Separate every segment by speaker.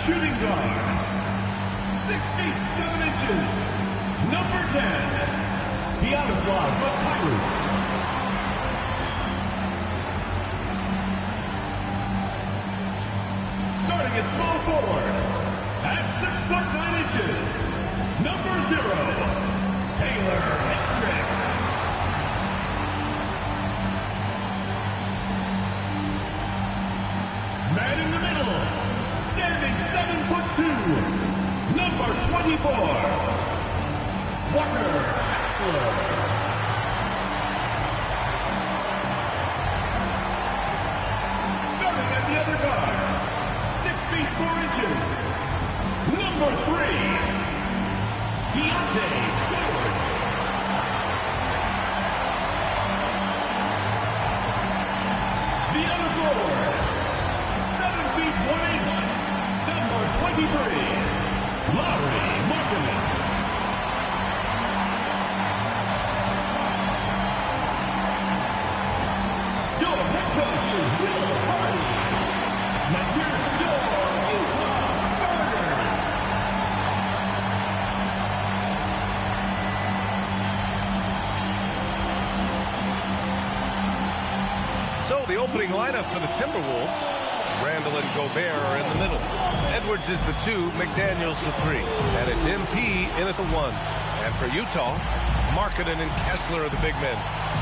Speaker 1: shooting guard, 6 feet 7 inches, number 10, Sviatoslav Mikhailovic. Starting at small forward, at 6 foot 9 inches, number 0, Taylor Hendricks. Man in the middle, standing 7 foot 2, number 24, Walker Kessler. Starting at the other guard, 6 feet 4 inches, number 3, Deontay George. The other forward, 7 feet 1 inch, number 23, Lauri Markkanen. Your head coach is Will Hardy. Let's hear it for your Utah starters.
Speaker 2: So the opening lineup for the Timberwolves. Randall and Gobert are in the middle. Edwards is the 2, McDaniels the 3. And it's MP in at the 1. And for Utah, Markkanen and Kessler are the big men.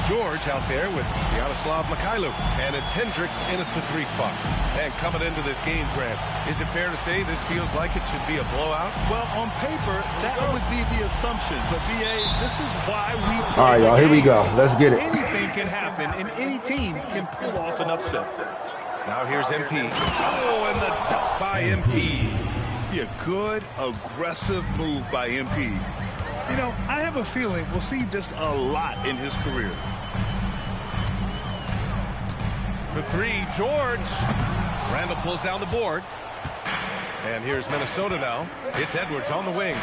Speaker 2: George out there with Sviatoslav Mikhailovic. And it's Hendricks in at the 3 spot. And coming into this game, Grant, is it fair to say this feels like it should be a blowout?
Speaker 3: Well, on paper, that would be the assumption. But, BA, this is why we play.
Speaker 4: All right, y'all, here we go. Let's get it.
Speaker 3: Anything can happen, and any team can pull off an upset.
Speaker 2: Now here's MP. Oh, and the dunk by MP.
Speaker 3: Be a good, aggressive move by MP. You know, I have a feeling we'll see this a lot in his career.
Speaker 2: For 3, George. Randall pulls down the board. And here's Minnesota now. It's Edwards on the wing.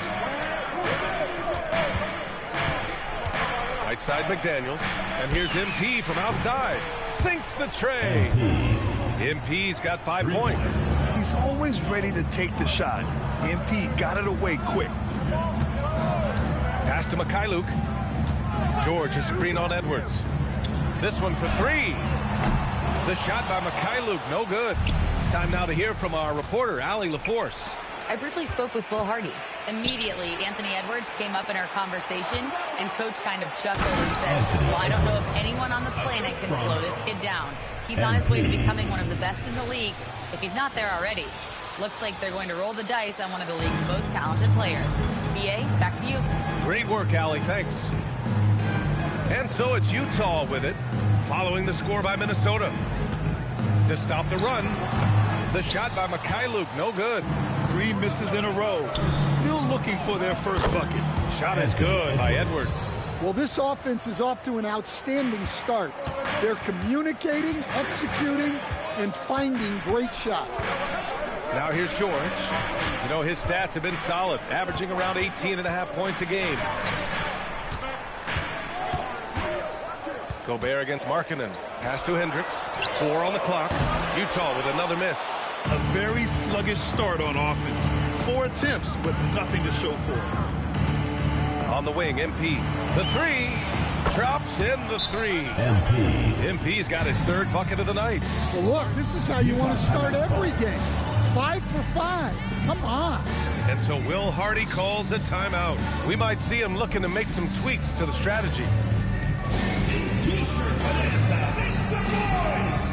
Speaker 2: Right side McDaniels. And here's MP from outside. Sinks the tray. MP's got 5 points.
Speaker 3: He's always ready to take the shot. MP got it away quick.
Speaker 2: Pass to Mikhailovic. George, a screen on Edwards. This one for 3. The shot by Mikhailovic, no good. Time now to hear from our reporter, Allie LaForce.
Speaker 5: I briefly spoke with Will Hardy. Immediately, Anthony Edwards came up in our conversation, and Coach kind of chuckled and said, well, I don't know if anyone on the planet can slow this kid down. He's on his way to becoming one of the best in the league, if he's not there already. Looks like they're going to roll the dice on one of the league's most talented players. BA, back to you.
Speaker 2: Great work, Allie. Thanks. And so it's Utah with it, following the score by Minnesota. To stop the run, the shot by Mikhailovic, no good.
Speaker 3: 3 misses in a row. Still looking for their first bucket.
Speaker 2: Shot is good by Edwards.
Speaker 6: Well, this offense is off to an outstanding start. They're communicating, executing, and finding great shots.
Speaker 2: Now here's George. You know, his stats have been solid, averaging around 18.5 points a game. Gobert against Markkanen. Pass to Hendricks. 4 on the clock. Utah with another miss.
Speaker 3: A very sluggish start on offense. 4 attempts with nothing to show for it.
Speaker 2: On the wing, MP. The 3. Drops in the 3. MP's got his 3rd bucket of the night.
Speaker 6: Well, look, this is how you want to start every game. 5 for 5. Come on.
Speaker 2: And so Will Hardy calls a timeout. We might see him looking to make some tweaks to the strategy.
Speaker 1: T-shirt bonanza, make some noise!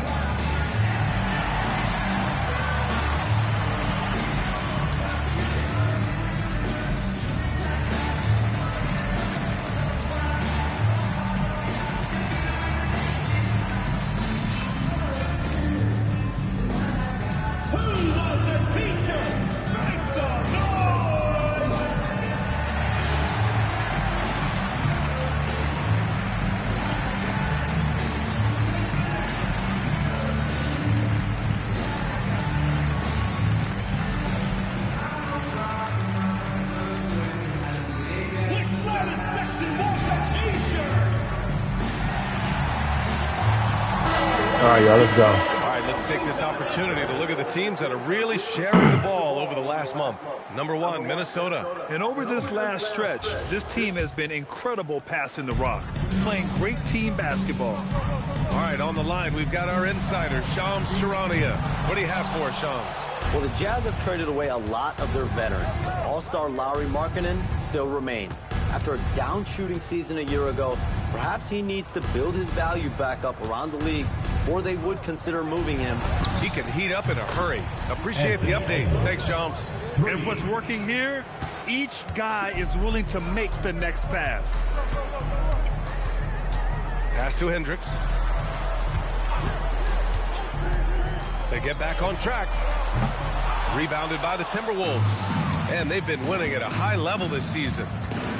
Speaker 1: Who wants a T-shirt? Make some noise!
Speaker 4: All right, y'all, let's go.
Speaker 2: All right, let's Let's take this opportunity to look at the teams that are really sharing the ball over the last month. Number 1, Minnesota.
Speaker 3: And over this last stretch, this team has been incredible passing the rock, playing great team basketball.
Speaker 2: All right, on the line, we've got our insider, Shams Charania. What do you have for us, Shams?
Speaker 7: Well, the Jazz have traded away a lot of their veterans. All-star Lauri Markkanen still remains. After a down-shooting season a year ago, perhaps he needs to build his value back up around the league before they would consider moving him.
Speaker 2: He can heat up in a hurry. Appreciate the update. Thanks, Shams.
Speaker 3: And what's working here, each guy is willing to make the next pass.
Speaker 2: Pass to Hendricks. They get back on track. Rebounded by the Timberwolves. And they've been winning at a high level this season.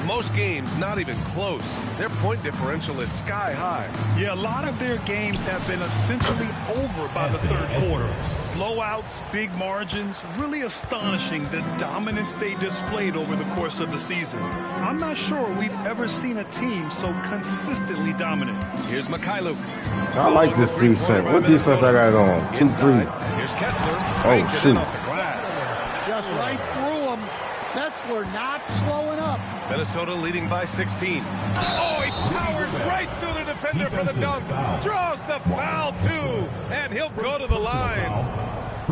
Speaker 2: Most games not even close. Their point differential is sky high.
Speaker 3: Yeah, a lot of their games have been essentially over by the third quarter. Blowouts, big margins, really astonishing the dominance they displayed over the course of the season. I'm not sure we've ever seen a team so consistently dominant.
Speaker 2: Here's Mikhailuk.
Speaker 4: I like this defense. What defense I got on? 2-3.
Speaker 2: Here's Kessler.
Speaker 4: Oh, shoot.
Speaker 2: Off the glass.
Speaker 6: Just right through him. Kessler not slowing up.
Speaker 2: Minnesota leading by 16. Oh, he powers right through the defender for the dunk. Draws the foul, too. And he'll go to the line.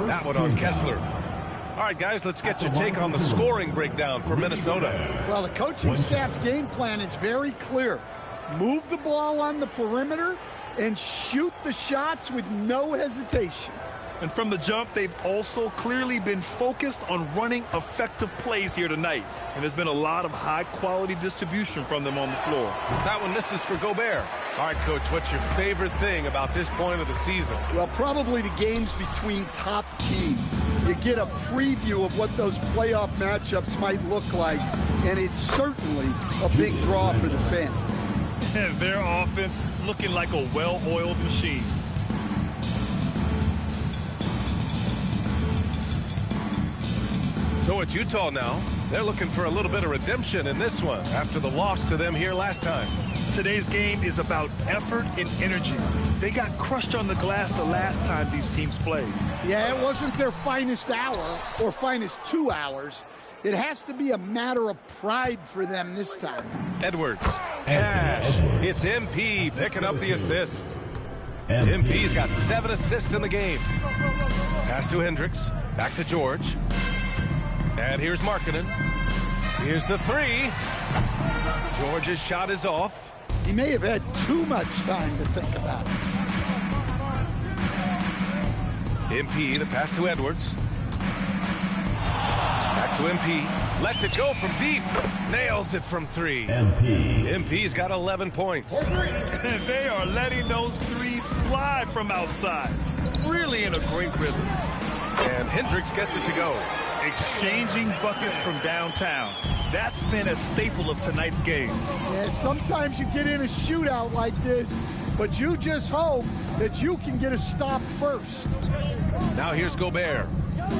Speaker 2: That one on Kessler. All right, guys, let's get your take on the scoring breakdown for Minnesota.
Speaker 6: Well, the coaching staff's game plan is very clear. Move the ball on the perimeter and shoot the shots with no hesitation.
Speaker 3: And from the jump, they've also clearly been focused on running effective plays here tonight. And there's been a lot of high-quality distribution from them on the floor.
Speaker 2: That one misses for Gobert. All right, Coach, what's your favorite thing about this point of the season?
Speaker 6: Well, probably the games between top teams. You get a preview of what those playoff matchups might look like, and it's certainly a big draw for the fans.
Speaker 3: And their offense looking like a well-oiled machine.
Speaker 2: So it's Utah now. They're looking for a little bit of redemption in this one after the loss to them here last time.
Speaker 3: Today's game is about effort and energy. They got crushed on the glass the last time these teams played.
Speaker 6: Yeah, it wasn't their finest hour or finest 2 hours. It has to be a matter of pride for them this time.
Speaker 2: Edwards. Cash. It's MP picking up the assist. MP's got 7 assists in the game. Pass to Hendricks. Back to George. And here's Markkanen. Here's the 3. George's shot is off.
Speaker 6: He may have had too much time to think about it.
Speaker 2: MP, the pass to Edwards. Back to MP. Lets it go from deep. Nails it from 3. MP's got 11 points.
Speaker 3: And they are letting those threes fly from outside. Really in a great rhythm.
Speaker 2: And Hendricks gets it to go.
Speaker 3: Exchanging buckets from downtown. That's been a staple of tonight's game.
Speaker 6: Yeah, sometimes you get in a shootout like this, but you just hope that you can get a stop first.
Speaker 2: Now here's Gobert.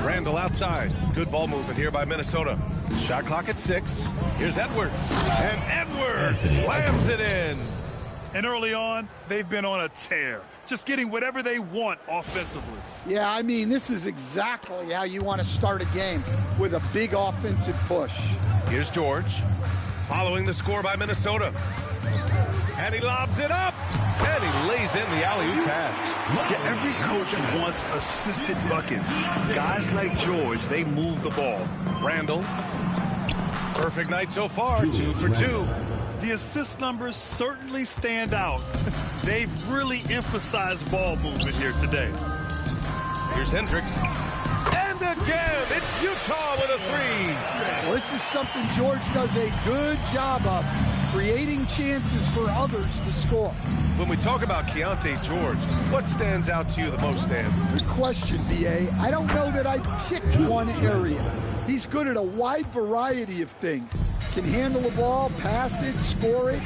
Speaker 2: Randall outside. Good ball movement here by Minnesota. Shot clock at 6. Here's Edwards. And Edwards slams it in.
Speaker 3: And early on, they've been on a tear. Just getting whatever they want offensively.
Speaker 6: Yeah, I mean, this is exactly how you want to start a game, with a big offensive push.
Speaker 2: Here's George, following the score by Minnesota. And he lobs it up, and he lays in the alley-oop pass.
Speaker 3: Yeah, every coach wants assisted buckets. Guys like George, they move the ball.
Speaker 2: Randall, perfect night so far, 2 for 2.
Speaker 3: The assist numbers certainly stand out. They've really emphasized ball movement here today.
Speaker 2: Here's Hendricks. And again, it's Utah with a 3.
Speaker 6: Well, this is something George does a good job of, creating chances for others to score.
Speaker 2: When we talk about Keontae George, what stands out to you the most, Dan?
Speaker 6: Good question, B.A. I don't know that I'd pick one area. He's good at a wide variety of things. Can handle the ball, pass it, score it,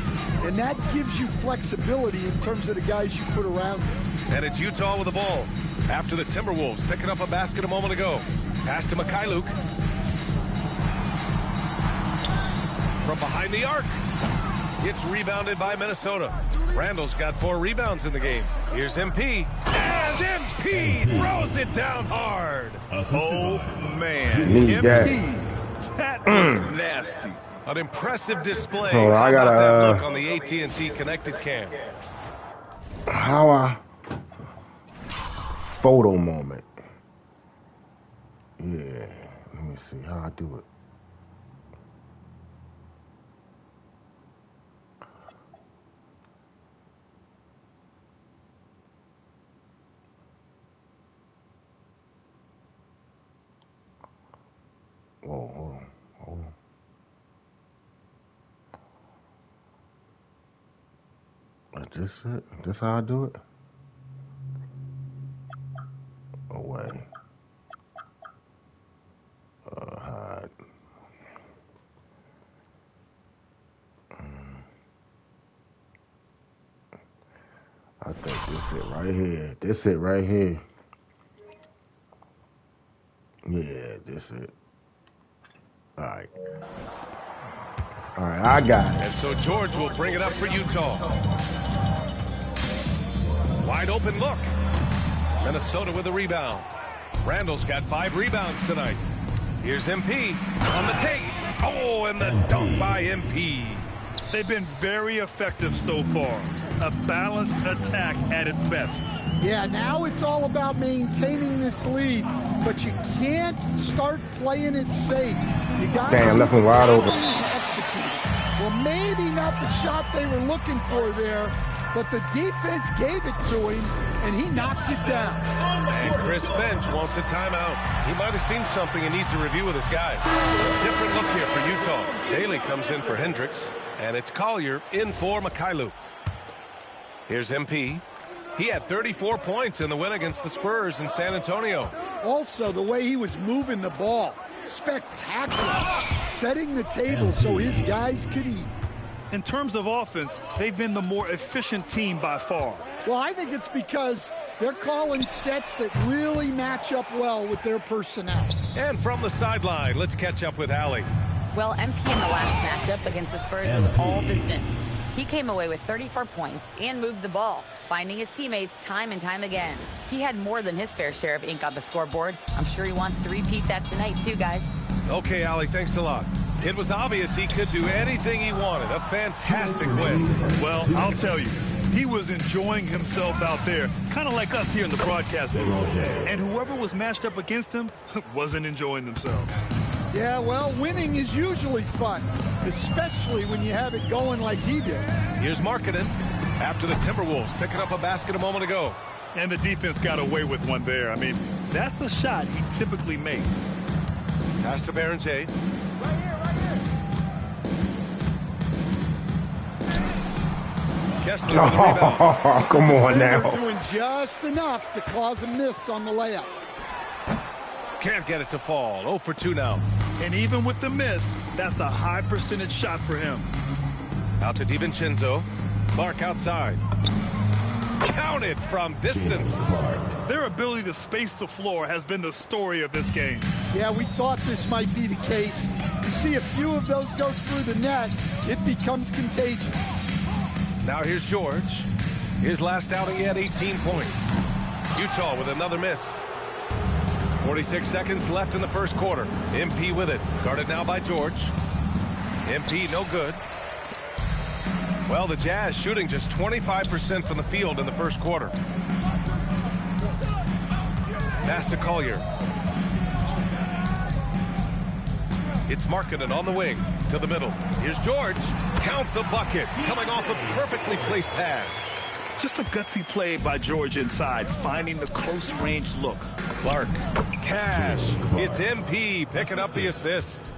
Speaker 6: and that gives you flexibility in terms of the guys you put around him.
Speaker 2: And it's Utah with the ball after the Timberwolves picking up a basket a moment ago. Pass to Mikhailuk. From behind the arc. Gets rebounded by Minnesota. Randall's got 4 rebounds in the game. Here's MP. And MP throws it down hard.
Speaker 3: Oh, man.
Speaker 4: Need that.
Speaker 3: That was nasty.
Speaker 2: An impressive display.
Speaker 4: Hold on, I
Speaker 2: How about that
Speaker 4: gotta,
Speaker 2: look on the AT&T connected cam.
Speaker 4: How photo moment. Yeah, let me see how I do it. Whoa, hold on. Is this it? This how I do it? Away. Hide. I think this it right here. This it right here. Yeah, this it. All right, I got it.
Speaker 2: And so George will bring it up for Utah. Wide open look. Minnesota with a rebound. Randall's got 5 rebounds tonight. Here's MP on the take. Oh, and the dunk by MP.
Speaker 3: They've been very effective so far. A balanced attack at its best.
Speaker 6: Yeah, now it's all about maintaining this lead, but you can't start playing it safe. You got to
Speaker 4: left him wide open.
Speaker 6: Execute. Well, maybe not the shot they were looking for there, but the defense gave it to him, and he knocked it down.
Speaker 2: And Chris Finch wants a timeout. He might have seen something and needs to review with his guy. Different look here for Utah. Daly comes in for Hendricks, and it's Collier in for Mikhailuk. Here's MP. He had 34 points in the win against the Spurs in San Antonio.
Speaker 6: Also, the way he was moving the ball, spectacular. Setting the table so his guys could eat.
Speaker 3: In terms of offense, they've been the more efficient team by far.
Speaker 6: Well, I think it's because they're calling sets that really match up well with their personnel.
Speaker 2: And from the sideline, let's catch up with Allie.
Speaker 5: Well, MP in the last matchup against the Spurs was all business. He came away with 34 points and moved the ball, finding his teammates time and time again. He had more than his fair share of ink on the scoreboard. I'm sure he wants to repeat that tonight too, guys.
Speaker 2: Okay, Allie, thanks a lot. It was obvious he could do anything he wanted. A fantastic win.
Speaker 3: Well, I'll tell you, he was enjoying himself out there, kind of like us here in the broadcast booth. And whoever was matched up against him wasn't enjoying themselves.
Speaker 6: Yeah, well, winning is usually fun, especially when you have it going like he did.
Speaker 2: Here's Markkanen after the Timberwolves picking up a basket a moment ago.
Speaker 3: And the defense got away with one there. I mean, that's a shot he typically makes.
Speaker 2: Pass to Berenger. Kessler with the rebound.
Speaker 4: Oh, come on
Speaker 6: They're
Speaker 4: now.
Speaker 6: doing just enough to cause a miss on the layup.
Speaker 2: Can't get it to fall. 0 for 2 now.
Speaker 3: And even with the miss, that's a high percentage shot for him.
Speaker 2: Out to DiVincenzo. Clark outside. Counted from distance.
Speaker 3: Their ability to space the floor has been the story of this game.
Speaker 6: Yeah, we thought this might be the case. You see a few of those go through the net, it becomes contagious.
Speaker 2: Now here's George. His last outing, he had 18 points. Utah with another miss. 46 seconds left in the first quarter. MP with it. Guarded now by George. MP no good. Well, the Jazz shooting just 25% from the field in the first quarter. Pass to Collier. It's Markkanen on the wing to the middle. Here's George. Count the bucket. Coming off a perfectly placed pass.
Speaker 3: Just a gutsy play by George inside, finding the close range look.
Speaker 2: Clark. Cash. It's MP picking up the assist.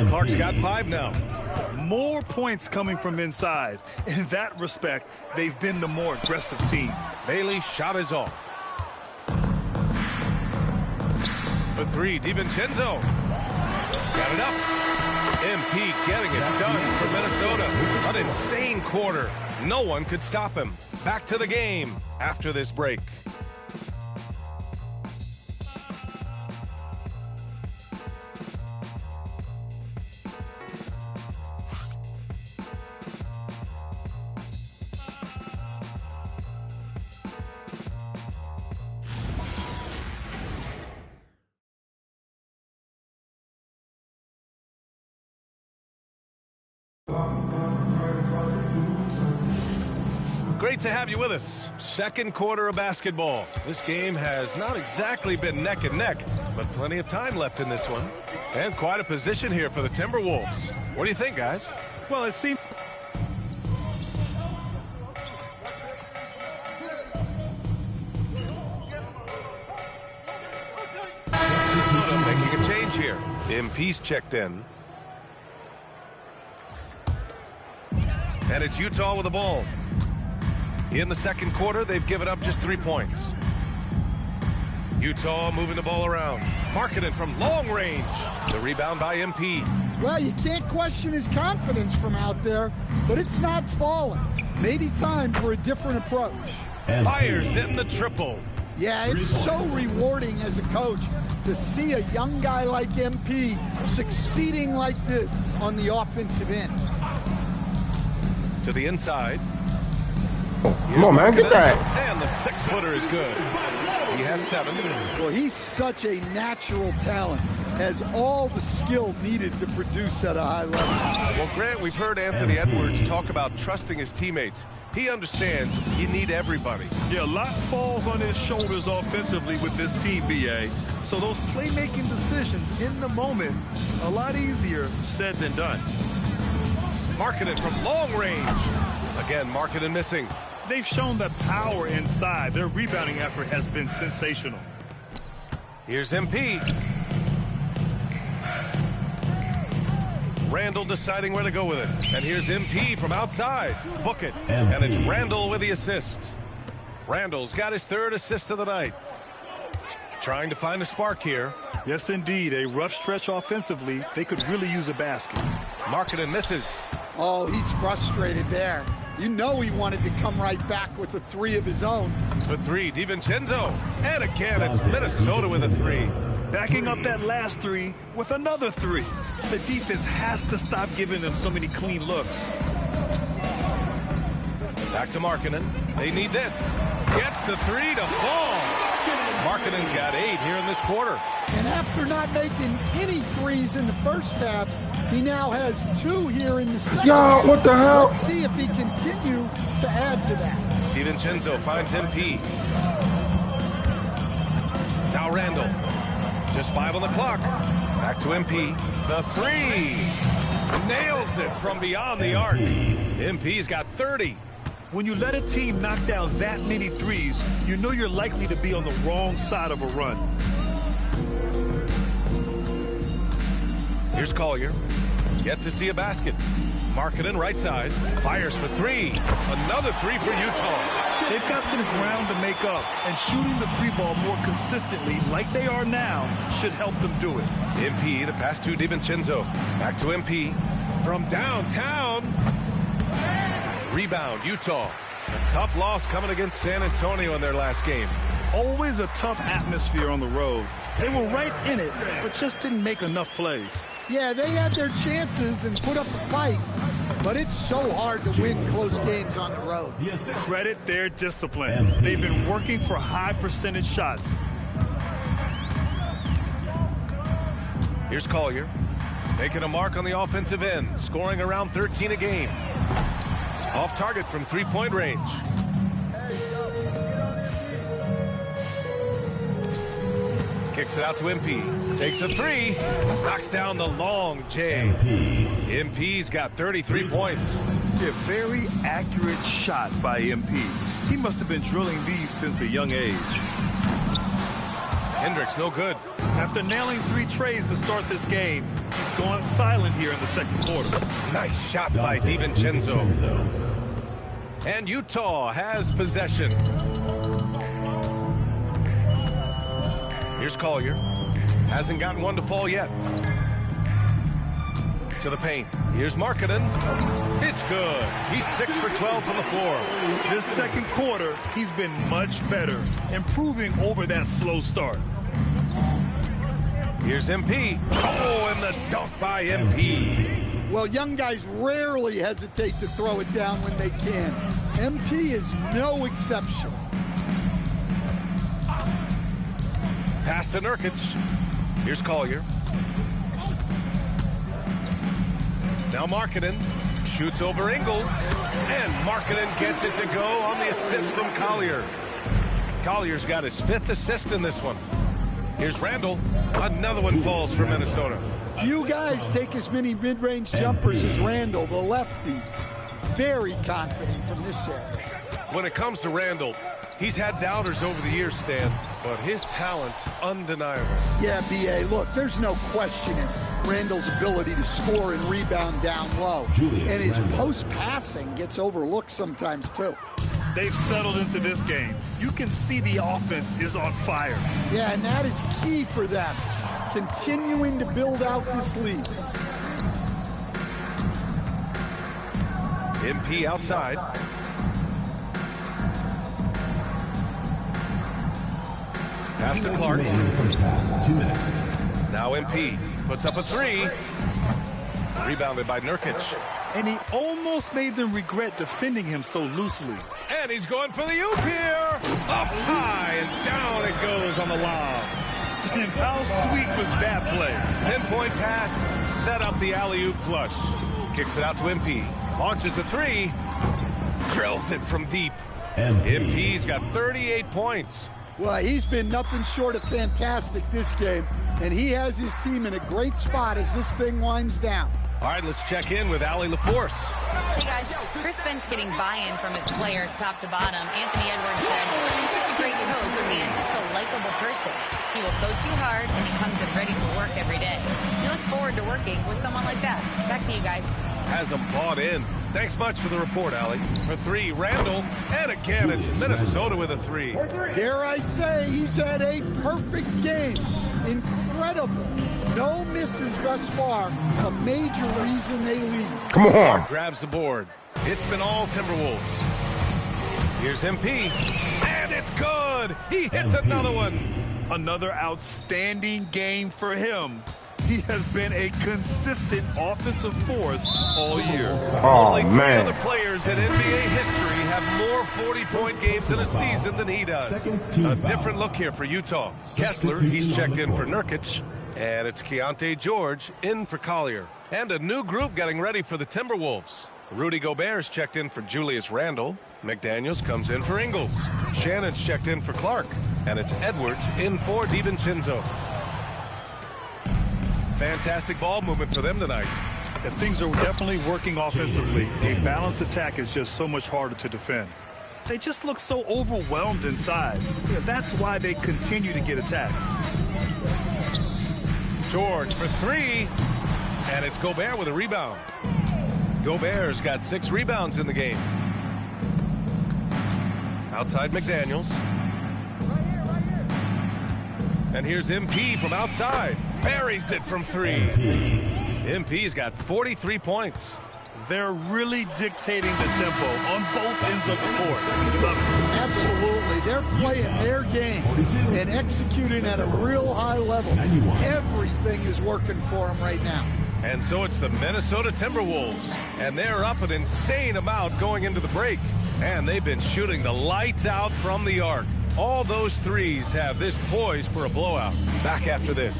Speaker 2: Clark's got 5 now.
Speaker 3: More points coming from inside. In that respect, they've been the more aggressive team.
Speaker 2: Bailey's shot is off. For 3, DiVincenzo. Got it up. MP getting it done for Minnesota. An insane quarter. No one could stop him. Back to the game after this break. Great to have you with us. Second quarter of basketball. This game has not exactly been neck and neck, but plenty of time left in this one. And quite a position here for the Timberwolves. What do you think, guys?
Speaker 3: Well, it seems...
Speaker 2: Making a change here. MP's checked in. And it's Utah with the ball. In the second quarter, they've given up just 3 points. Utah moving the ball around. Markkanen from long range. The rebound by MP.
Speaker 6: Well, you can't question his confidence from out there, but it's not falling. Maybe time for a different approach.
Speaker 2: Fires in the triple.
Speaker 6: Yeah, it's so rewarding as a coach to see a young guy like MP succeeding like this on the offensive end.
Speaker 2: To the inside.
Speaker 4: Come on, man, get that.
Speaker 2: And the 6-footer is good. He has 7.
Speaker 6: Well, he's such a natural talent, has all the skill needed to produce at a high level.
Speaker 2: Well, Grant, we've heard Anthony Edwards talk about trusting his teammates. He understands you need everybody.
Speaker 3: Yeah, a lot falls on his shoulders offensively with this team, BA. So those playmaking decisions in the moment, a lot easier said than done.
Speaker 2: Markkanen from long range. Again, Markkanen missing.
Speaker 3: They've shown the power inside. Their rebounding effort has been sensational.
Speaker 2: Here's MP. Randall deciding where to go with it. And here's MP from outside. Book it. And it's Randall with the assist. Randall's got his 3rd assist of the night. Trying to find a spark here.
Speaker 3: Yes, indeed. A rough stretch offensively. They could really use a basket.
Speaker 2: Markkanen misses.
Speaker 6: Oh, he's frustrated there. You know he wanted to come right back with a 3 of his own.
Speaker 2: The 3, DiVincenzo. And again, it's Minnesota with a 3.
Speaker 3: Backing up that last 3 with another 3. The defense has to stop giving them so many clean looks.
Speaker 2: Back to Markkanen. They need this. Gets the 3 to fall. Markkanen's got 8 here in this quarter.
Speaker 6: And after not making any 3s in the first half, he now has 2 here in the second.
Speaker 4: Yo, what the hell?
Speaker 6: Let's see if he continue to add to that.
Speaker 2: DiVincenzo finds MP. Now Randall. Just 5 on the clock. Back to MP. The 3. Nails it from beyond the arc. MP's got 30.
Speaker 3: When you let a team knock down that many 3s, you know you're likely to be on the wrong side of a run.
Speaker 2: Here's Collier. Yet to see a basket. Markkanen right side. Fires for 3. Another 3 for Utah.
Speaker 3: They've got some ground to make up, and shooting the 3-ball more consistently like they are now should help them do it.
Speaker 2: MP, the pass to DiVincenzo. Back to MP. From downtown. Rebound, Utah. A tough loss coming against San Antonio in their last game.
Speaker 3: Always a tough atmosphere on the road. They were right in it, but just didn't make enough plays.
Speaker 6: Yeah, they had their chances and put up a fight, but it's so hard to win close games on the road.
Speaker 3: Credit their discipline. They've been working for high percentage shots.
Speaker 2: Here's Collier. Making a mark on the offensive end, scoring around 13 a game. Off target from 3-point range. Kicks it out to MP. Takes a 3. Knocks down the long J. MP's got 33 points.
Speaker 3: A very accurate shot by MP. He must have been drilling these since a young age.
Speaker 2: Hendricks no good.
Speaker 3: After nailing 3 trays to start this game, he's gone silent here in the second quarter.
Speaker 2: Nice shot by DiVincenzo. And Utah has possession. Here's Collier. Hasn't gotten one to fall yet. To the paint. Here's Markkanen. It's good. He's 6 for 12 from the floor.
Speaker 3: This second quarter, he's been much better, improving over that slow start.
Speaker 2: Here's MP. Oh, and the dunk by MP.
Speaker 6: Well, young guys rarely hesitate to throw it down when they can. MP is no exception.
Speaker 2: Pass to Nurkic. Here's Collier. Now Markkanen. Shoots over Ingles, and Markkanen gets it to go on the assist from Collier. Collier's got his 5th assist in this one. Here's Randall. Another one falls for Minnesota.
Speaker 6: You guys take as many mid-range jumpers as Randall, the lefty. Very confident from this area.
Speaker 2: When it comes to Randall, he's had doubters over the years, Stan, but his talent's undeniable.
Speaker 6: Yeah, B.A., look, there's no questioning Randall's ability to score and rebound down low. And his post-passing gets overlooked sometimes, too.
Speaker 3: They've settled into this game. You can see the offense is on fire.
Speaker 6: Yeah, and that is key for them, continuing to build out this lead.
Speaker 2: MP outside. Pass to Clark. Now MP puts up a 3. Rebounded by Nurkic.
Speaker 3: And he almost made them regret defending him so loosely.
Speaker 2: And he's going for the oop here. Up high and down it goes on the lob.
Speaker 3: And how sweet was that play?
Speaker 2: Pinpoint pass, set up the alley-oop flush. Kicks it out to MP. Launches a 3. Drills it from deep. MP's got 38 points.
Speaker 6: Well, he's been nothing short of fantastic this game, and he has his team in a great spot as this thing winds down.
Speaker 2: All right, let's check in with Allie LaForce.
Speaker 5: Hey, guys. Chris Finch getting buy-in from his players top to bottom. Anthony Edwards said, he's such a great coach and just a likable person. He will coach you hard, and he comes in ready to work every day. You look forward to working with someone like that. Back to you guys.
Speaker 2: Has them bought in. Thanks much for the report, Allie. For 3, Randall. And again, it's Minnesota with a 3.
Speaker 6: Dare I say, he's had a perfect game. Incredible. No misses thus far. A major reason they lead.
Speaker 4: Come on.
Speaker 2: Grabs the board. It's been all Timberwolves. Here's MP. And it's good. He hits another one.
Speaker 3: Another outstanding game for him. He has been a consistent offensive force all year.
Speaker 4: Oh,
Speaker 2: Only 3
Speaker 4: man.
Speaker 2: other players in NBA history have more 40-point games in a season than he does. A different look here for Utah. Kessler, he's checked in for Nurkic. And it's Keontae George in for Collier. And a new group getting ready for the Timberwolves. Rudy Gobert's checked in for Julius Randle. McDaniels comes in for Ingles. Shannon's checked in for Clark. And it's Edwards in for DiVincenzo. Fantastic ball movement for them tonight.
Speaker 3: And things are definitely working offensively. A balanced attack is just so much harder to defend. They just look so overwhelmed inside. Yeah, that's why they continue to get attacked.
Speaker 2: George for 3. And it's Gobert with a rebound. Gobert's got 6 rebounds in the game. Outside McDaniels. And here's MP from outside. Buries it from 3. MP's got 43 points.
Speaker 3: They're really dictating the tempo on both ends of the court.
Speaker 6: Absolutely. They're playing their game and executing at a real high level. Everything is working for them right now.
Speaker 2: And so it's the Minnesota Timberwolves. And they're up an insane amount going into the break. And they've been shooting the lights out from the arc. All those 3s have this poised for a blowout. Back after this.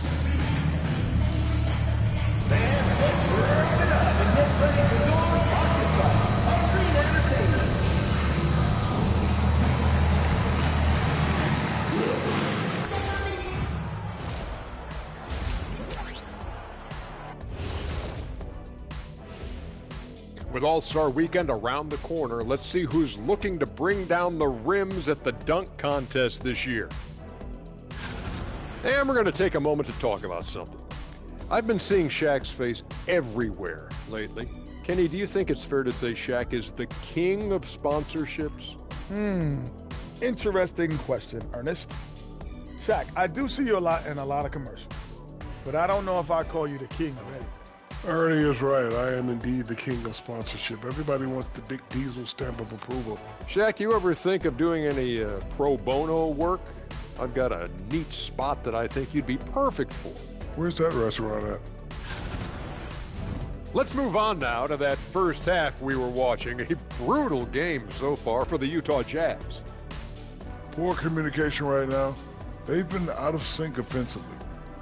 Speaker 8: With All-Star Weekend around the corner, let's see who's looking to bring down the rims at the dunk contest this year. And we're going to take a moment to talk about something. I've been seeing Shaq's face everywhere lately. Kenny, do you think it's fair to say Shaq is the king of sponsorships?
Speaker 9: Interesting question, Ernest. Shaq, I do see you in a lot of commercials, but I don't know if I call you the king of anything.
Speaker 10: Ernie is right. I am indeed the king of sponsorship. Everybody wants the big Diesel stamp of approval.
Speaker 8: Shaq, you ever think of doing any pro bono work? I've got a neat spot that I think you'd be perfect for.
Speaker 10: Where's that restaurant at?
Speaker 8: Let's move on now to that first half we were watching. A brutal game so far for the Utah Jazz.
Speaker 10: Poor communication right now. They've been out of sync offensively.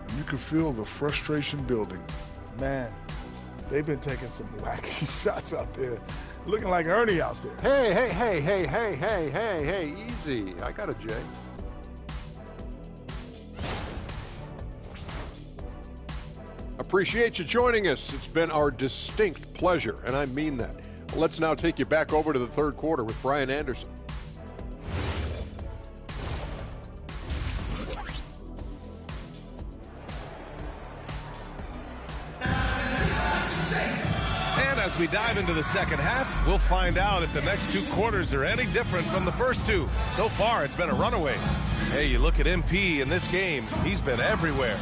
Speaker 10: And you can feel the frustration building.
Speaker 9: Man, They've been taking some wacky shots out there. Looking like Ernie out there.
Speaker 8: Hey, easy. I got a J. Appreciate you joining us. It's been our distinct pleasure, and I mean that. Let's now take you back over to the third quarter with Brian Anderson.
Speaker 2: And as we dive into the second half, we'll find out if the next two quarters are any different from the first two. So far, it's been a runaway. Hey, you look at MP in this game, he's been everywhere.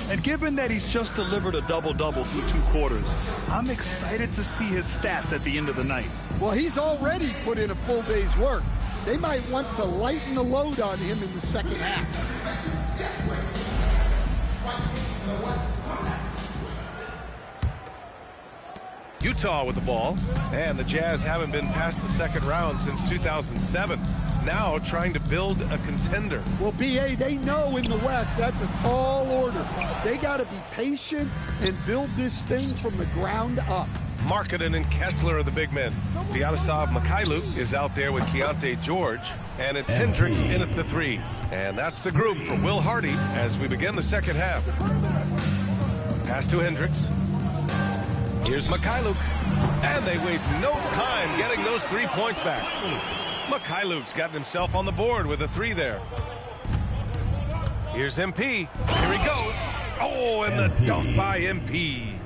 Speaker 3: And given that he's just delivered a double-double through 2 quarters, I'm excited to see his stats at the end of the night.
Speaker 6: Well, he's already put in a full day's work. They might want to lighten the load on him in the second half.
Speaker 2: Utah with the ball, and the Jazz haven't been past the second round since 2007. Now trying to build a contender.
Speaker 6: Well, B.A., they know in the West that's a tall order. They got to be patient and build this thing from the ground up.
Speaker 2: Markkanen and Kessler are the big men. Vyacheslav Mikhailuk is out there with Keontae George, and it's Hendricks in at the 3. And that's the group for Will Hardy as we begin the second half. Pass to Hendricks. Here's Mikhailuk, and they waste no time getting those 3 points back. Mikhailuk's gotten himself on the board with a 3 there. Here's MP. Here he goes. Oh, and the dunk by MP.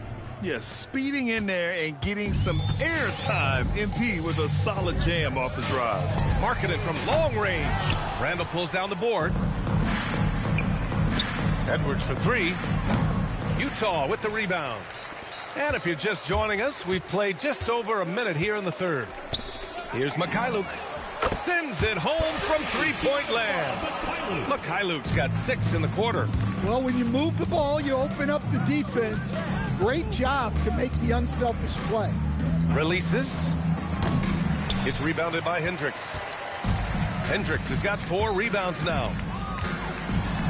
Speaker 3: Yes, speeding in there and getting some air time. MP with a solid jam off the drive.
Speaker 2: Markkanen from long range. Randall pulls down the board. Edwards for 3. Utah with the rebound. And if you're just joining us, we've played just over a minute here in the third. Here's Mikhailuk. Sends it home from 3-point land. Mikhailuk's got 6 in the quarter.
Speaker 6: Well, when you move the ball, you open up the defense. Great job to make the unselfish play.
Speaker 2: Releases. It's rebounded by Hendricks. Hendricks has got 4 rebounds now.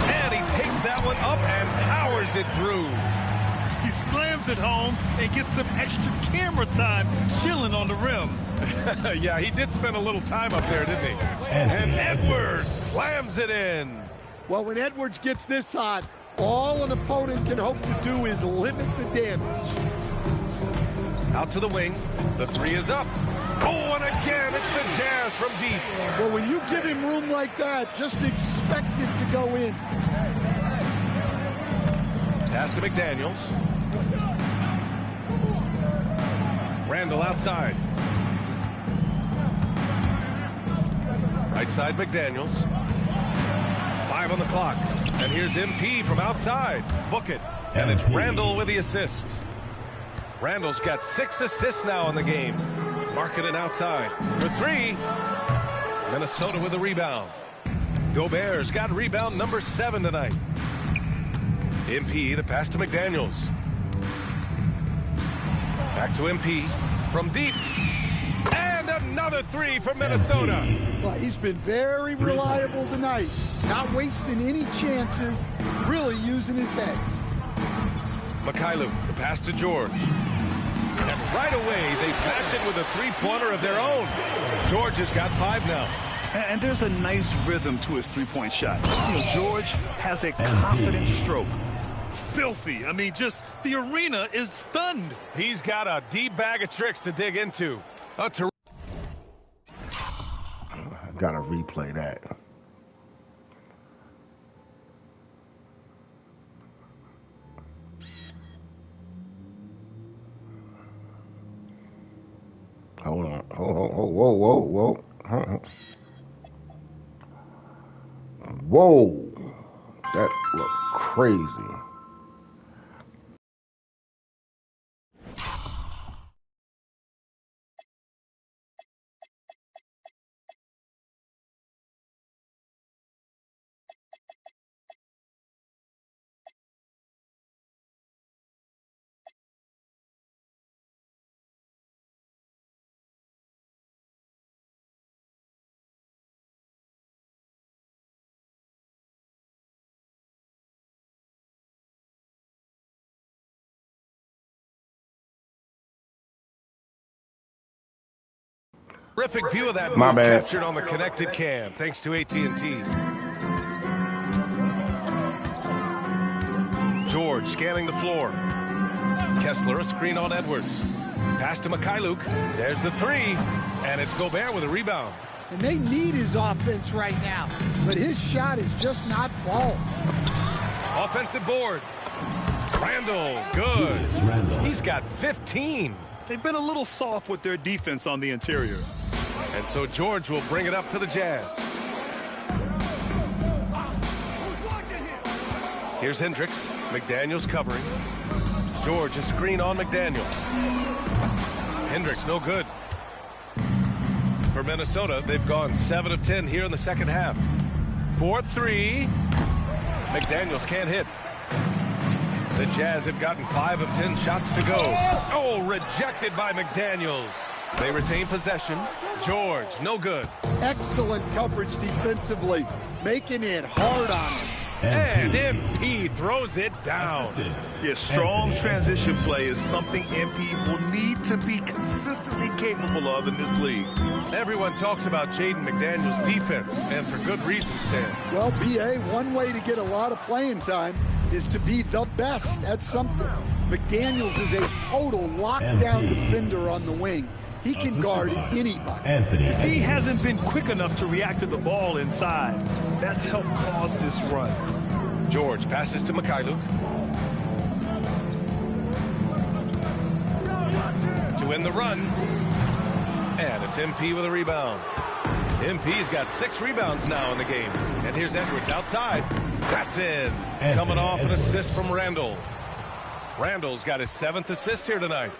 Speaker 2: And he takes that one up and powers it through.
Speaker 3: He slams it home and gets some extra camera time chilling on the rim.
Speaker 2: Yeah, he did spend a little time up there, didn't he? And Edwards slams it in.
Speaker 6: Well, when Edwards gets this hot, all an opponent can hope to do is limit the damage.
Speaker 2: Out to the wing. The 3 is up. Oh, and again, it's the Jazz from deep.
Speaker 6: Well, when you give him room like that, just expect it to go in.
Speaker 2: Pass to McDaniels. Randall outside. Right side, McDaniels. 5 on the clock. And here's MP from outside. Book it. And it's Randall with the assist. Randall's got 6 assists now in the game. Markkanen outside for 3. Minnesota with a rebound. Gobert's got rebound number 7 tonight. MP, the pass to McDaniels. Back to MP from deep. And another 3 from Minnesota.
Speaker 6: Well, he's been very reliable tonight. Not wasting any chances, really using his head.
Speaker 2: Mikhailuk, the pass to George. And right away, they patch it with a 3-pointer of their own. George has got 5 now.
Speaker 3: And there's a nice rhythm to his 3-point shot. You know, George has a confident stroke. Filthy. I mean, just the arena is stunned.
Speaker 2: He's got a deep bag of tricks to dig into.
Speaker 4: Gotta replay that. Hold on. Whoa. Whoa. That looked crazy.
Speaker 2: Terrific view of that
Speaker 4: My
Speaker 2: move
Speaker 4: bad.
Speaker 2: captured on the connected cam, thanks to AT&T. George scanning the floor. Kessler, a screen on Edwards. Pass to Mikhailuk. There's the three, and it's Gobert with a rebound.
Speaker 6: And they need his offense right now, but his shot is just not falling.
Speaker 2: Offensive board. Randall, good. He's got 15.
Speaker 3: They've been a little soft with their defense on the interior.
Speaker 2: And so George will bring it up to the Jazz. Here's Hendricks. McDaniels covering. George, a screen on McDaniels. Hendricks, no good. For Minnesota, they've gone 7 of 10 here in the second half. 4-3. McDaniels can't hit. The Jazz have gotten 5 of 10 shots to go. Oh, rejected by McDaniels. They retain possession. George, no good.
Speaker 6: Excellent coverage defensively, making it hard on him.
Speaker 2: And MP throws it down.
Speaker 3: Yeah, strong transition play is something MP will need to be consistently capable of in this league.
Speaker 2: Everyone talks about Jaden McDaniels' defense, and for good reason, Stan.
Speaker 6: Well, BA, one way to get a lot of playing time is to be the best at something. McDaniels is a total lockdown defender on the wing. He can guard anybody.
Speaker 3: He hasn't been quick enough to react to the ball inside. That's helped cause this run.
Speaker 2: George passes to Mikhailuk. To win the run. And it's MP with a rebound. MP's got 6 rebounds now in the game. And here's Edwards outside. That's in. Coming off an assist from Randall. Randall's got his 7th assist here tonight.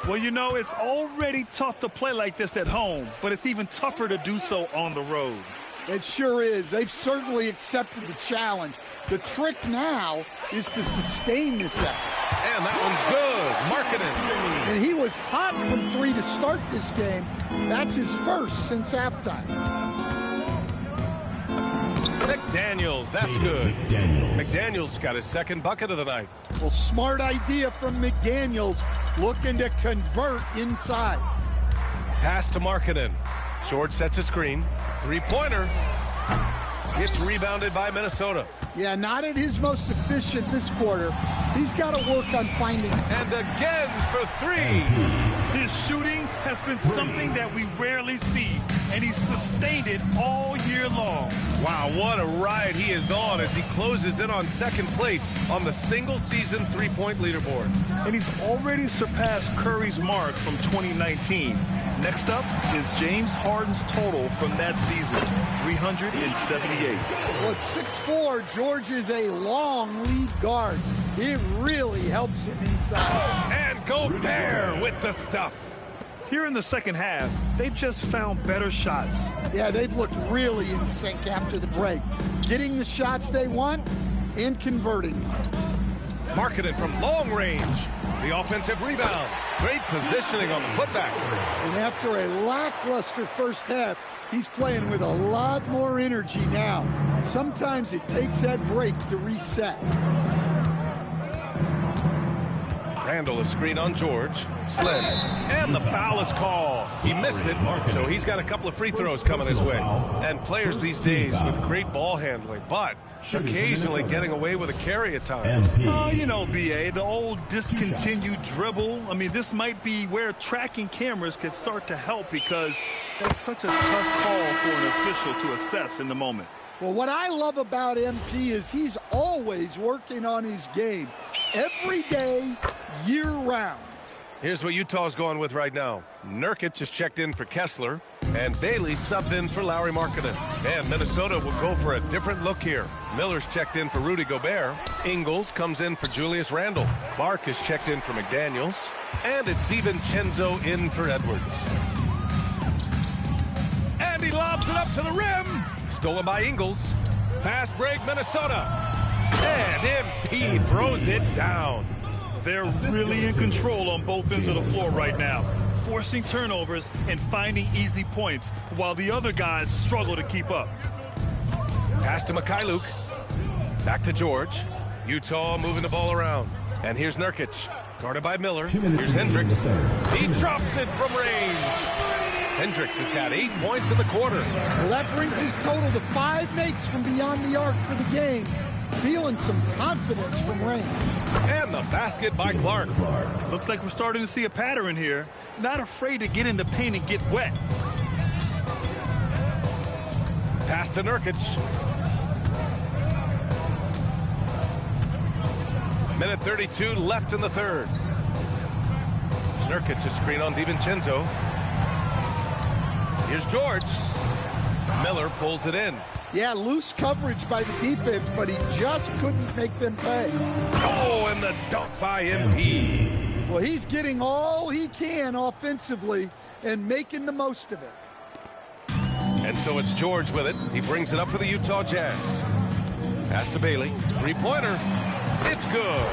Speaker 3: Well, you know, it's already tough to play like this at home, but it's even tougher to do so on the road.
Speaker 6: It sure is. They've certainly accepted the challenge. The trick now is to sustain this effort.
Speaker 2: And that one's good. Markkanen.
Speaker 6: And he was hot from 3 to start this game. That's his first since halftime.
Speaker 2: McDaniels, that's good. McDaniels got his 2nd bucket of the night.
Speaker 6: Well, smart idea from McDaniels, looking to convert inside.
Speaker 2: Pass to Markkanen. George sets a screen. 3-pointer. Gets rebounded by Minnesota.
Speaker 6: Yeah, not at his most efficient this quarter. He's got to work on finding.
Speaker 2: And again for 3.
Speaker 3: His shooting has been something that we rarely see, and he's sustained it all year long.
Speaker 2: Wow, what a ride he is on as he closes in on 2nd place on the single-season 3-point leaderboard.
Speaker 3: And he's already surpassed Curry's mark from 2019. Next up is James Harden's total from that season, 378.
Speaker 6: Well, at 6'4", George is a long lead guard. It really helps him inside.
Speaker 2: And Gobert with the stuff.
Speaker 3: Here in the second half, they've just found better shots.
Speaker 6: Yeah, they've looked really in sync after the break. Getting the shots they want and converting them.
Speaker 2: Markkanen from long range. The offensive rebound. Great positioning on the putback.
Speaker 6: And after a lackluster first half, he's playing with a lot more energy now. Sometimes it takes that break to reset.
Speaker 2: Randall, a screen on George. Slid. And the foul is called. He missed it, so he's got a couple of free throws coming his way. And players these days with great ball handling, but occasionally getting away with a carry at times.
Speaker 3: You know, BA, the old discontinued dribble. I mean, this might be where tracking cameras could start to help because that's such a tough call for an official to assess in the moment.
Speaker 6: Well, what I love about MP is he's always working on his game. Every day, year-round.
Speaker 2: Here's what Utah's going with right now. Nurkic is checked in for Kessler, and Bailey subbed in for Lauri Markkanen. And Minnesota will go for a different look here. Miller's checked in for Rudy Gobert. Ingles comes in for Julius Randle. Clark is checked in for McDaniels. And it's DiVincenzo in for Edwards. And he lobs it up to the rim. Stolen by Ingles. Fast break, Minnesota. And MP throws it down.
Speaker 3: They're really in control on both ends of the floor right now, forcing turnovers and finding easy points while the other guys struggle to keep up.
Speaker 2: Pass to Mikhailuk. Back to George. Utah moving the ball around. And here's Nurkic. Guarded by Miller. Here's Hendricks. He drops it from range. Hendricks has got 8 points in the quarter.
Speaker 6: Well, that brings his total to 5 makes from beyond the arc for the game. Feeling some confidence from range.
Speaker 2: And the basket by Clark.
Speaker 3: Looks like we're starting to see a pattern here. Not afraid to get in the paint and get wet.
Speaker 2: Pass to Nurkic. Minute 32 left in the third. Nurkic, a screen on DiVincenzo. Here's George. Miller pulls it in.
Speaker 6: Yeah, loose coverage by the defense, but he just couldn't make them pay.
Speaker 2: Oh, and the dunk by MP.
Speaker 6: Well, he's getting all he can offensively and making the most of it.
Speaker 2: And so it's George with it. He brings it up for the Utah Jazz. Pass to Bailey. Three-pointer. It's good.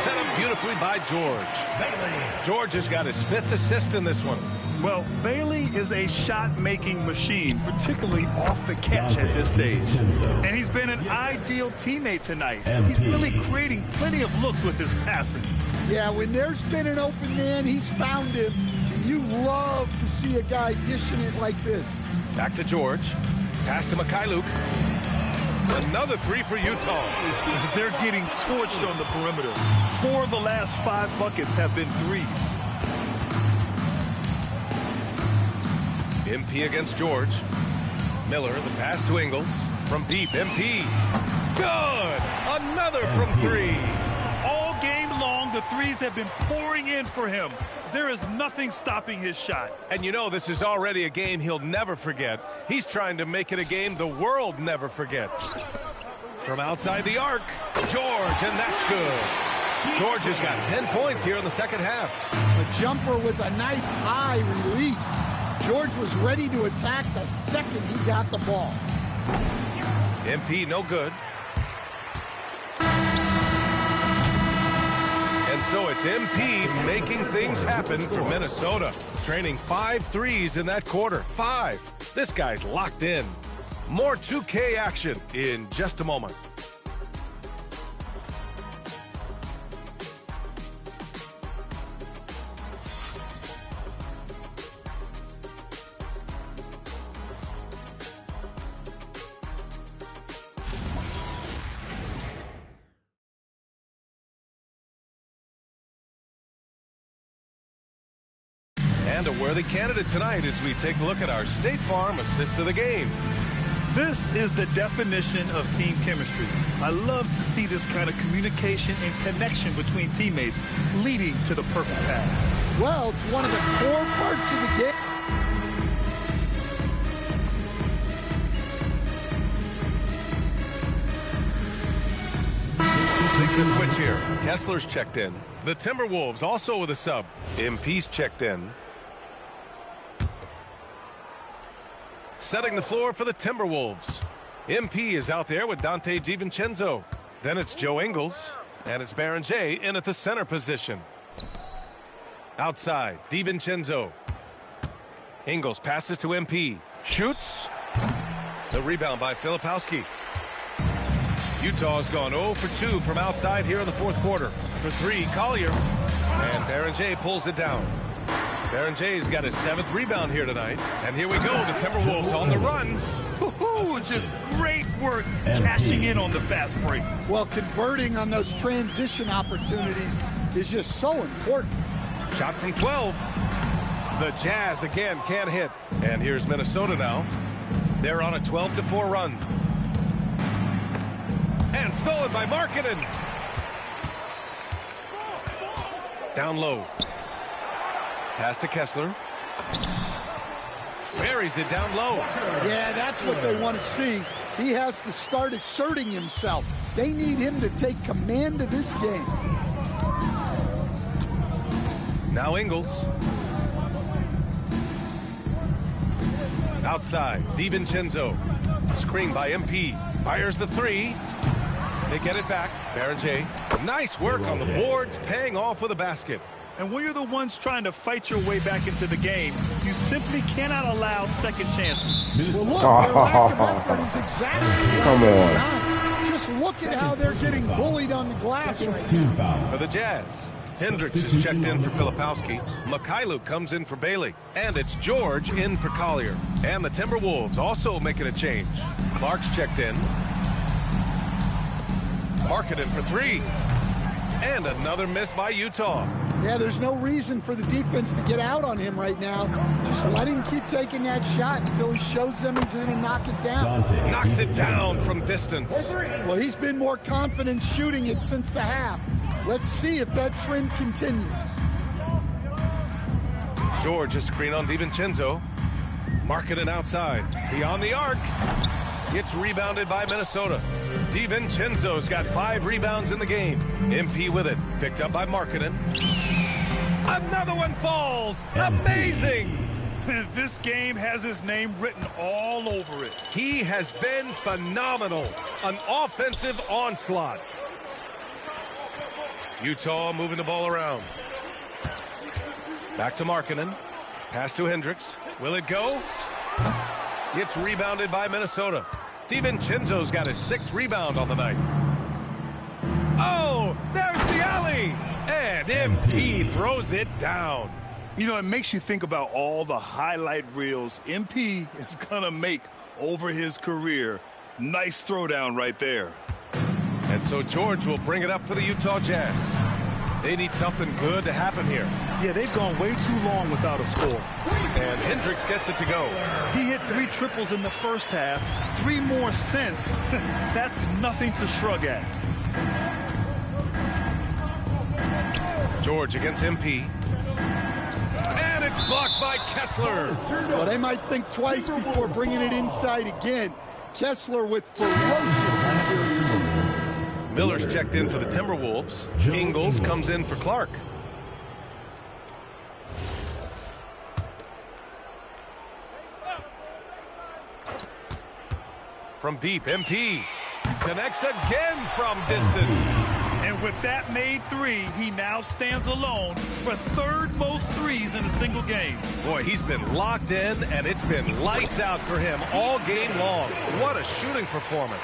Speaker 2: Set up beautifully by George. George has got his 5th assist in this one.
Speaker 3: Well, Bailey is a shot-making machine, particularly off the catch at this stage. And he's been an ideal teammate tonight. He's really creating plenty of looks with his passing.
Speaker 6: Yeah, when there's been an open man, he's found him. And you love to see a guy dishing it like this.
Speaker 2: Back to George. Pass to Mikhailuk. Another 3 for Utah.
Speaker 3: They're getting torched on the perimeter. 4 of the last 5 buckets have been threes.
Speaker 2: MP against George. Miller, the pass to Ingles. From deep, MP. Good! Another from 3.
Speaker 3: All game long, the threes have been pouring in for him. There is nothing stopping his shot.
Speaker 2: And you know this is already a game he'll never forget. He's trying to make it a game the world never forgets. From outside the arc, George, and that's good. George has got 10 points here in the second half.
Speaker 6: The jumper with a nice high release. George was ready to attack the second he got the ball.
Speaker 2: MP no good. And so it's MP making things happen for Minnesota. Training 5 threes in that quarter. 5. This guy's locked in. More 2K action in just a moment. And a worthy candidate tonight as we take a look at our State Farm assists of the game.
Speaker 3: This is the definition of team chemistry. I love to see this kind of communication and connection between teammates leading to the perfect pass.
Speaker 6: Well, it's one of the core parts of the game.
Speaker 2: Make the switch here. Kessler's checked in. The Timberwolves also with a sub. MP's checked in. Setting the floor for the Timberwolves. MP is out there with Dante DiVincenzo. Then it's Joe Ingles. And it's Baron J in at the center position. Outside, DiVincenzo. Ingles passes to MP. Shoots. The rebound by Filipowski. Utah's gone 0 for 2 from outside here in the fourth quarter. For 3, Collier. And Baron J pulls it down. Baron J's got his 7th rebound here tonight. And here we go, the Timberwolves on the run.
Speaker 3: Just great work cashing in on the fast break.
Speaker 6: Well, converting on those transition opportunities is just so important.
Speaker 2: Shot from 12. The Jazz again can't hit. And here's Minnesota now. They're on a 12-4 run. And stolen by Markkanen. Down low. Pass to Kessler. Buries it down low.
Speaker 6: Yeah, that's what they want to see. He has to start asserting himself. They need him to take command of this game.
Speaker 2: Now Ingles. Outside, DiVincenzo. Screen by MP. Fires the 3. They get it back. Baron J. Nice work on the boards, paying off with a basket.
Speaker 3: And when you're the ones trying to fight your way back into the game, you simply cannot allow second chances.
Speaker 6: Well, look, their lack of effort is exactly
Speaker 4: Come on.
Speaker 6: Just look at how they're getting bullied on the glass right now.
Speaker 2: For the Jazz, Hendricks is checked in for Filipowski. Mikhailuk comes in for Bailey. And it's George in for Collier. And the Timberwolves also making a change. Clark's checked in. Markkanen for 3. And another miss by Utah.
Speaker 6: Yeah, there's no reason for the defense to get out on him right now. Just let him keep taking that shot until he shows them he's going to knock it down.
Speaker 2: Knocks it down from distance.
Speaker 6: Well, he's been more confident shooting it since the half. Let's see if that trend continues.
Speaker 2: George a screen on DiVincenzo. Markkanen outside. Beyond the arc. It's rebounded by Minnesota. DiVincenzo's got 5 rebounds in the game. MP with it. Picked up by Markkanen. Another one falls. Amazing.
Speaker 3: This game has his name written all over it.
Speaker 2: He has been phenomenal. An offensive onslaught. Utah moving the ball around. Back to Markkanen. Pass to Hendricks. Will it go? It's rebounded by Minnesota. DiVincenzo's got his 6th rebound on the night. Oh, there's the alley. And MP throws it down.
Speaker 3: You know, it makes you think about all the highlight reels MP is going to make over his career. Nice throwdown right there.
Speaker 2: And so George will bring it up for the Utah Jazz. They need something good to happen here.
Speaker 3: Yeah, they've gone way too long without a score.
Speaker 2: And Hendricks gets it to go.
Speaker 3: He hit 3 triples in the first half, 3 more since. That's nothing to shrug at.
Speaker 2: George against MP. And it's blocked by Kessler.
Speaker 6: Well, they might think twice before bringing it inside again. Kessler with ferocious interior.
Speaker 2: Miller's checked in for the Timberwolves. Ingles comes in for Clark. From deep, MP connects again from distance.
Speaker 3: And with that made 3, he now stands alone for 3rd most threes in a single game.
Speaker 2: Boy, he's been locked in, and it's been lights out for him all game long. What a shooting performance.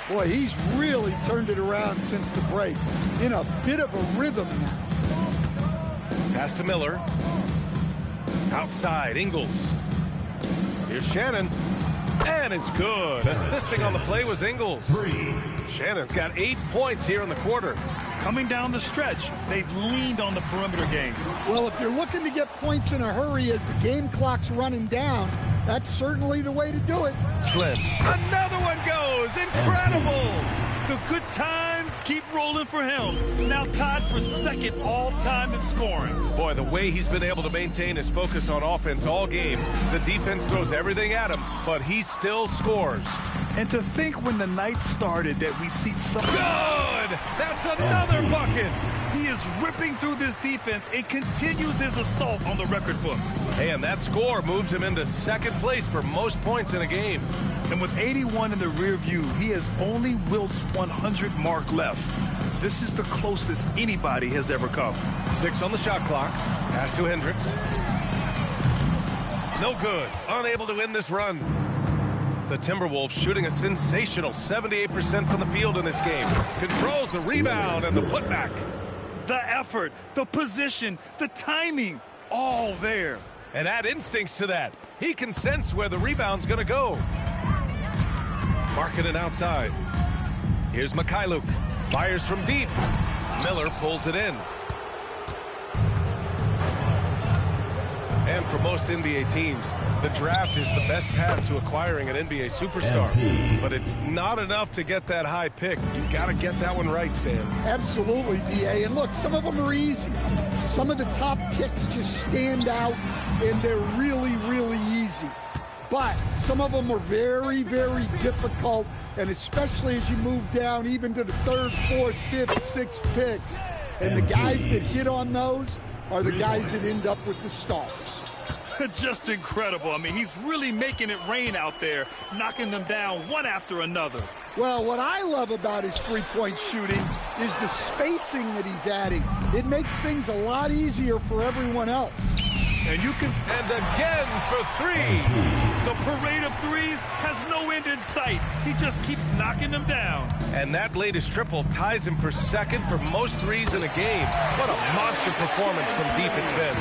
Speaker 6: Boy, he's really turned it around since the break. In a bit of a rhythm now.
Speaker 2: Pass to Miller. Outside, Ingles. Here's Shannon. And it's good. Assisting on the play was Ingles. Shannon's got 8 points here in the quarter.
Speaker 3: Coming down the stretch, they've leaned on the perimeter game.
Speaker 6: Well, if you're looking to get points in a hurry as the game clock's running down, that's certainly the way to do it.
Speaker 2: Slim. Another one goes. Incredible.
Speaker 3: The good times keep rolling for him. Now tied for 2nd all-time in scoring.
Speaker 2: Boy, the way he's been able to maintain his focus on offense all game. The defense throws everything at him, but he still scores.
Speaker 3: And to think when the night started that we see something.
Speaker 2: Good! That's another bucket!
Speaker 3: He is ripping through this defense and continues his assault on the record books.
Speaker 2: And that score moves him into 2nd place for most points in a game.
Speaker 3: And with 81 in the rear view, he has only Wilt's 100 mark left. This is the closest anybody has ever come.
Speaker 2: 6 on the shot clock. Pass to Hendricks. No good. Unable to win this run. The Timberwolves shooting a sensational 78% from the field in this game. Controls the rebound and the putback.
Speaker 3: The effort, the position, the timing, all there.
Speaker 2: And add instincts to that. He can sense where the rebound's going to go. Markkanen outside. Here's Mikhailuk. Fires from deep. Miller pulls it in. And for most NBA teams, the draft is the best path to acquiring an NBA superstar. But it's not enough to get that high pick. You got to get that one right, Stan.
Speaker 6: Absolutely, D.A. And look, some of them are easy. Some of the top picks just stand out, and they're really, really easy. But some of them are very, very difficult, and especially as you move down even to the 3rd, 4th, 5th, 6th picks. And the guys that hit on those are the guys that end up with the stars.
Speaker 3: Just incredible. I mean, he's really making it rain out there, knocking them down one after another.
Speaker 6: Well, what I love about his three-point shooting is the spacing that he's adding. It makes things a lot easier for everyone else.
Speaker 3: And you can...
Speaker 2: And again for three.
Speaker 3: The parade of threes has no end in sight. He just keeps knocking them down.
Speaker 2: And that latest triple ties him for second for most threes in a game. What a monster performance from deep it's been.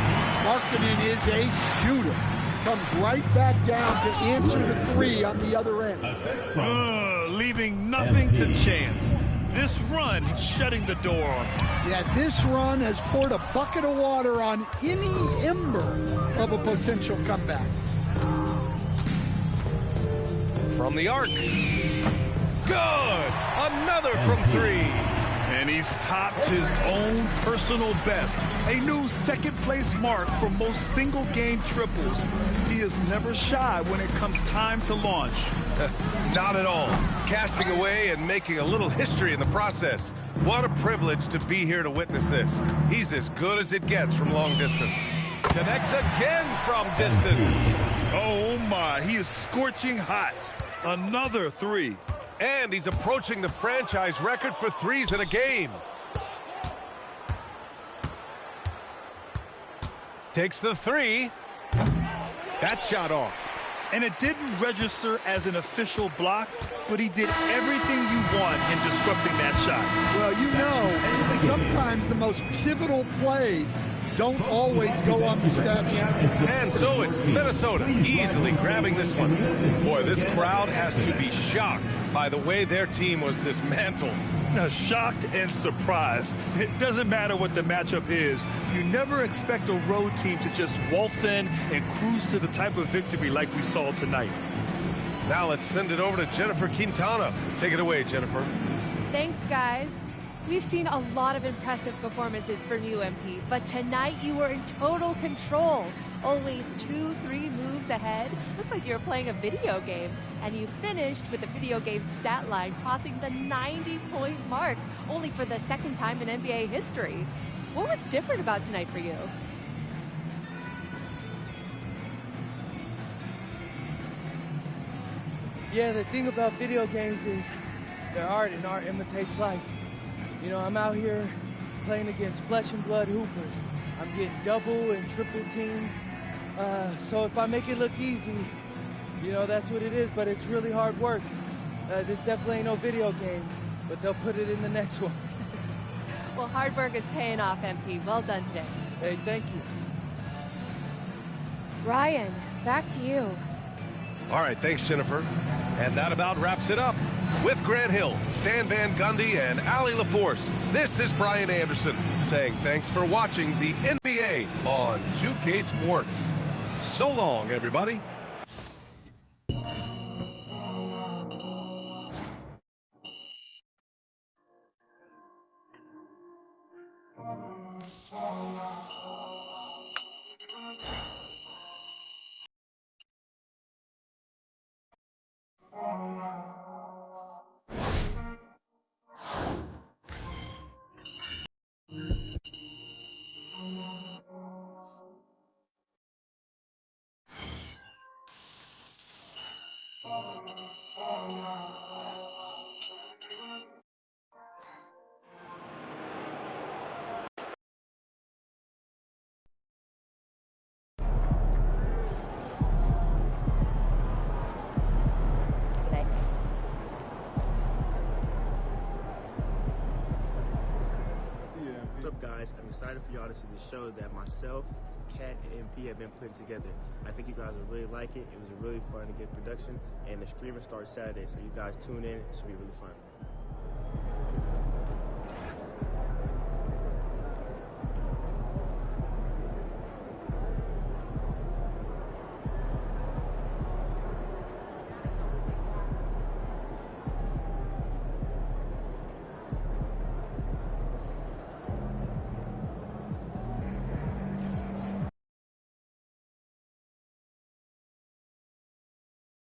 Speaker 6: Markkanen is a shooter. Comes right back down to answer the three on the other end.
Speaker 3: Leaving nothing to chance. This run shutting the door on him.
Speaker 6: Yeah, this run has poured a bucket of water on any ember of a potential comeback.
Speaker 2: From the arc. Good! Another from three.
Speaker 3: And he's topped his own personal best. A new second-place mark for most single-game triples. He is never shy when it comes time to launch.
Speaker 2: Not at all. Casting away and making a little history in the process. What a privilege to be here to witness this. He's as good as it gets from long distance. Connects again from distance.
Speaker 3: Oh, my. He is scorching hot. Another three.
Speaker 2: And he's approaching the franchise record for threes in a game. Takes the three. That shot off.
Speaker 3: And it didn't register as an official block, but he did everything you want in disrupting that shot.
Speaker 6: Well, you know, sometimes the most pivotal plays don't always go on the stat sheet.
Speaker 2: And so it's Minnesota easily grabbing this one. Boy, this crowd has to be shocked by the way their team was dismantled.
Speaker 3: Shocked and surprised. It doesn't matter what the matchup is. You never expect a road team to just waltz in and cruise to the type of victory like we saw tonight.
Speaker 2: Now let's send it over to Jennifer Quintana. Take it away, Jennifer.
Speaker 11: Thanks, guys. We've seen a lot of impressive performances from you, MP, but tonight you were in total control. Always 2-3 moves ahead. Looked like you were playing a video game. And you finished with the video game stat line crossing the 90-point mark, only for the second time in NBA history. What was different about tonight for you?
Speaker 12: Yeah, the thing about video games is they're art, and art imitates life. You know, I'm out here playing against flesh and blood hoopers. I'm getting double and triple teamed. So if I make it look easy, you know, that's what it is, but it's really hard work. This definitely ain't no video game, but they'll put it in the next one.
Speaker 11: Well, hard work is paying off, MP. Well done today.
Speaker 12: Hey, thank you.
Speaker 11: Ryan, back to you.
Speaker 2: All right, thanks, Jennifer. And that about wraps it up. With Grant Hill, Stan Van Gundy, and Allie LaForce, this is Brian Anderson saying thanks for watching the NBA on 2K Sports. So long, everybody.
Speaker 13: What's up, guys? I'm excited for y'all to see the show that myself, Kat, and MP have been putting together. I think you guys will really like it. It was a really fun and good production, and the streaming starts Saturday, so you guys tune in. It should be really fun.